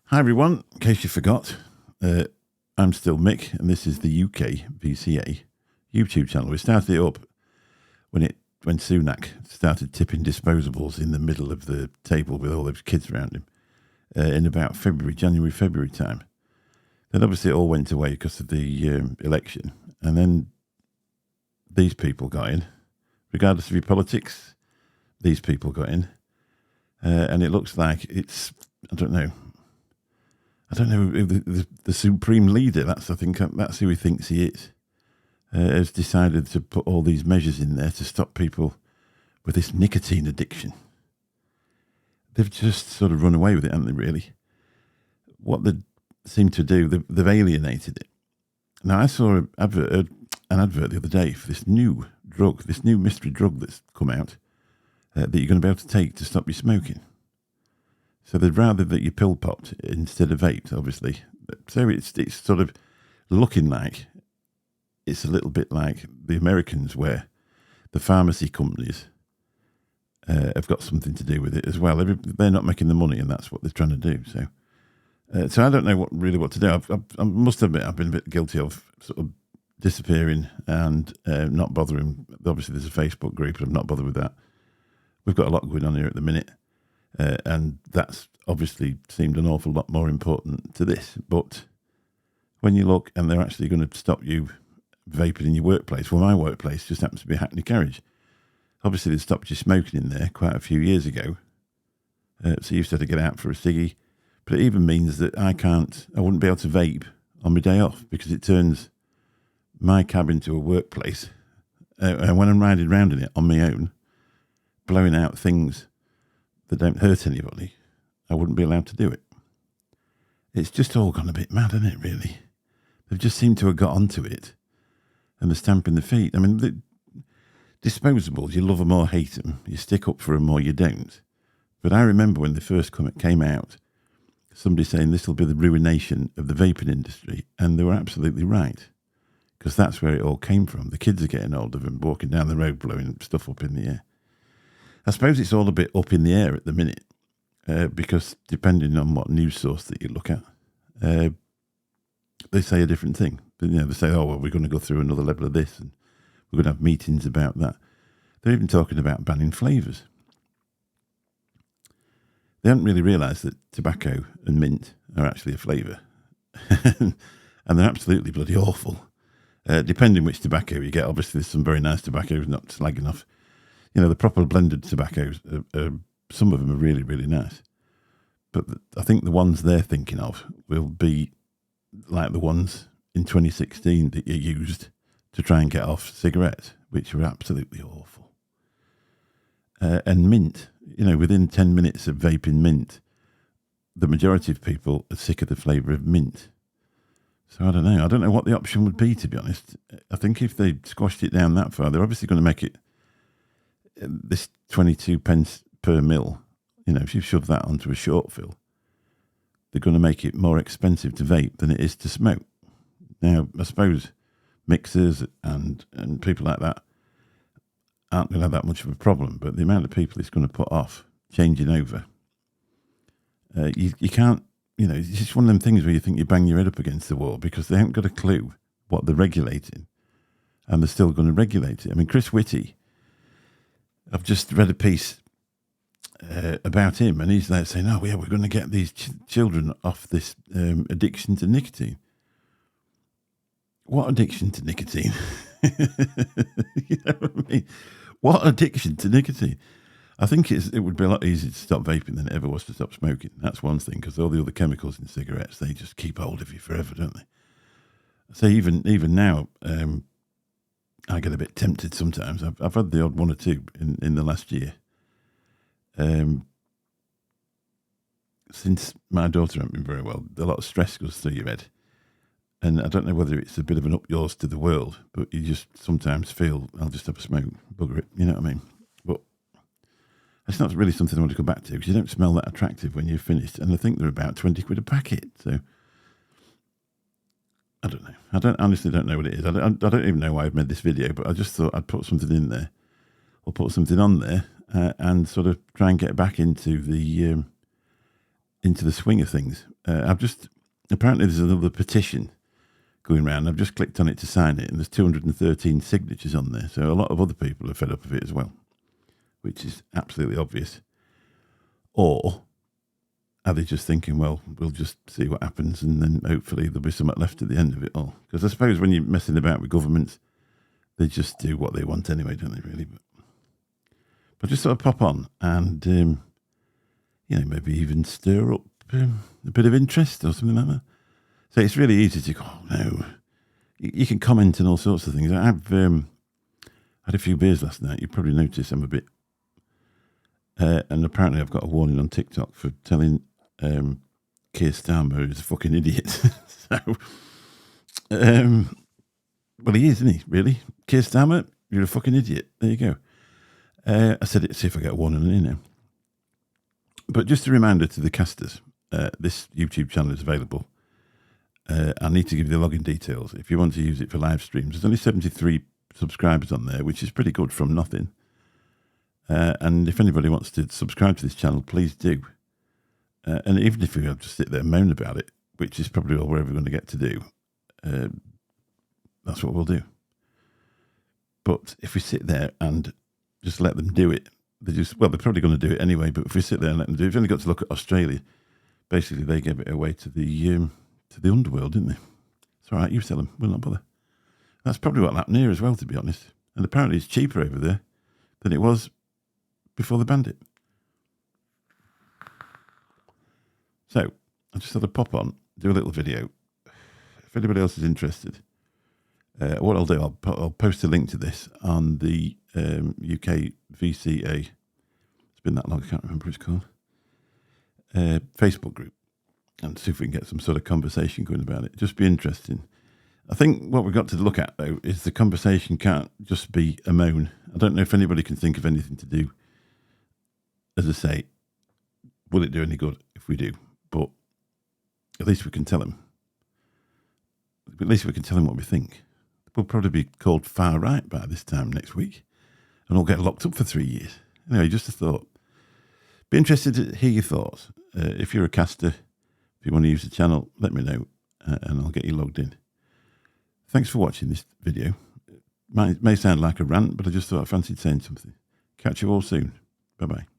Hi everyone, in case you forgot, I'm still Mick and this is the UKVCA YouTube channel. We started it up when Sunak started tipping disposables in the middle of the table with all those kids around him in about January-February time. Then obviously it all went away because of the election, and then these people got in. Regardless of your politics, these people got in, and it looks like it's, I don't know who the supreme leader, I think that's who he thinks he is, has decided to put all these measures in there to stop people with this nicotine addiction. They've just sort of run away with it, haven't they, really? What they seem to do, they've alienated it. Now, I saw an advert the other day for this new drug, this new mystery drug that's come out that you're going to be able to take to stop you smoking. So they'd rather that you pill popped instead of vaped, obviously. So it's sort of looking like it's a little bit like the Americans, where the pharmacy companies have got something to do with it as well. They're not making the money, and that's what they're trying to do. So I don't know what to do. I must admit I've been a bit guilty of sort of disappearing and not bothering. Obviously, there's a Facebook group, and I'm not bothered with that. We've got a lot going on here at the minute. And that's obviously seemed an awful lot more important to this. But when you look and they're actually going to stop you vaping in your workplace, well, my workplace just happens to be a Hackney Carriage. Obviously, they stopped you smoking in there quite a few years ago. So you used to have to get out for a ciggy. But it even means that I wouldn't be able to vape on my day off, because it turns my cab into a workplace. And when I'm riding around in it on my own, blowing out things that don't hurt anybody, I wouldn't be allowed to do it. It's just all gone a bit mad, hasn't it, really? They've just seemed to have got onto it, and they're stamping the feet. I mean, the disposables, you love them or hate them. You stick up for them or you don't. But I remember when they first came out, somebody saying this will be the ruination of the vaping industry, and they were absolutely right, because that's where it all came from. The kids are getting older and walking down the road blowing stuff up in the air. I suppose it's all a bit up in the air at the minute, because depending on what news source that you look at, they say a different thing. But, they say, oh, well, we're going to go through another level of this, and we're going to have meetings about that. They're even talking about banning flavours. They haven't really realised that tobacco and mint are actually a flavour. And they're absolutely bloody awful. Depending which tobacco you get, obviously there's some very nice tobaccos, not slagging off. The proper blended tobaccos, some of them are really, really nice. But I think the ones they're thinking of will be like the ones in 2016 that you used to try and get off cigarettes, which were absolutely awful. And mint, within 10 minutes of vaping mint, the majority of people are sick of the flavour of mint. So I don't know. I don't know what the option would be, to be honest. I think if they squashed it down that far, they're obviously going to make it this 22 pence per mil. If you shove that onto a short fill, they're going to make it more expensive to vape than it is to smoke. Now, I suppose mixers and people like that aren't going to have that much of a problem, but the amount of people it's going to put off changing over, you can't, it's just one of them things where you think you bang your head up against the wall, because they haven't got a clue what they're regulating, and they're still going to regulate it. I mean, Chris Whitty, I've just read a piece about him, and he's there saying, oh, yeah, we're going to get these children off this addiction to nicotine. What addiction to nicotine? You know what I mean? What addiction to nicotine? I think it would be a lot easier to stop vaping than it ever was to stop smoking. That's one thing, because all the other chemicals in cigarettes, they just keep hold of you forever, don't they? So even now, I get a bit tempted sometimes. I've had the odd one or two in the last year. Since my daughter hasn't been very well, a lot of stress goes through your head. And I don't know whether it's a bit of an up yours to the world, but you just sometimes feel, I'll just have a smoke, bugger it, you know what I mean? But it's not really something I want to go back to, because you don't smell that attractive when you're finished. And I think they're about 20 quid a packet. So I don't know. I honestly don't know what it is. I don't even know why I've made this video, but I just thought I'd put something in there, or put something on there, and sort of try and get back into the swing of things. Apparently there's another petition going around. I've just clicked on it to sign it, and there's 213 signatures on there. So a lot of other people are fed up of it as well, which is absolutely obvious. Or are they just thinking, well, we'll just see what happens, and then hopefully there'll be something left at the end of it all? Because I suppose when you're messing about with governments, they just do what they want anyway, don't they, really? But just sort of pop on and, maybe even stir up a bit of interest or something like that. So it's really easy to go, oh, no. You can comment on all sorts of things. I've had a few beers last night. You probably noticed I'm a bit... and apparently I've got a warning on TikTok for telling Keir Starmer is a fucking idiot. So, well, he is, isn't he, really? Keir Starmer, you're a fucking idiot. There you go. I said it to see if I get a warning on it now. But just a reminder to the casters, this YouTube channel is available. I need to give you the login details. If you want to use it for live streams, there's only 73 subscribers on there, which is pretty good from nothing. And if anybody wants to subscribe to this channel, please do. And even if you have to sit there and moan about it, which is probably all we're ever going to get to do, that's what we'll do. But if we sit there and just let them do it, they're probably going to do it anyway, but if we sit there and let them do it, we've only got to look at Australia. Basically, they gave it away to the underworld, didn't they? It's all right, you tell them, we'll not bother. That's probably what happened here as well, to be honest. And apparently it's cheaper over there than it was before they banned it. So, I just thought I'd pop on, do a little video. If anybody else is interested, what I'll do, I'll post a link to this on the UKVCA. It's been that long, I can't remember what it's called. Facebook group, and see if we can get some sort of conversation going about it. Just be interesting. I think what we've got to look at, though, is the conversation can't just be a moan. I don't know if anybody can think of anything to do. As I say, will it do any good if we do? But at least we can tell him. At least we can tell him what we think. We'll probably be called far right by this time next week, and we'll get locked up for 3 years. Anyway, just a thought. Be interested to hear your thoughts. If you're a caster, if you want to use the channel, let me know, and I'll get you logged in. Thanks for watching this video. It may sound like a rant, but I just thought I fancied saying something. Catch you all soon. Bye-bye.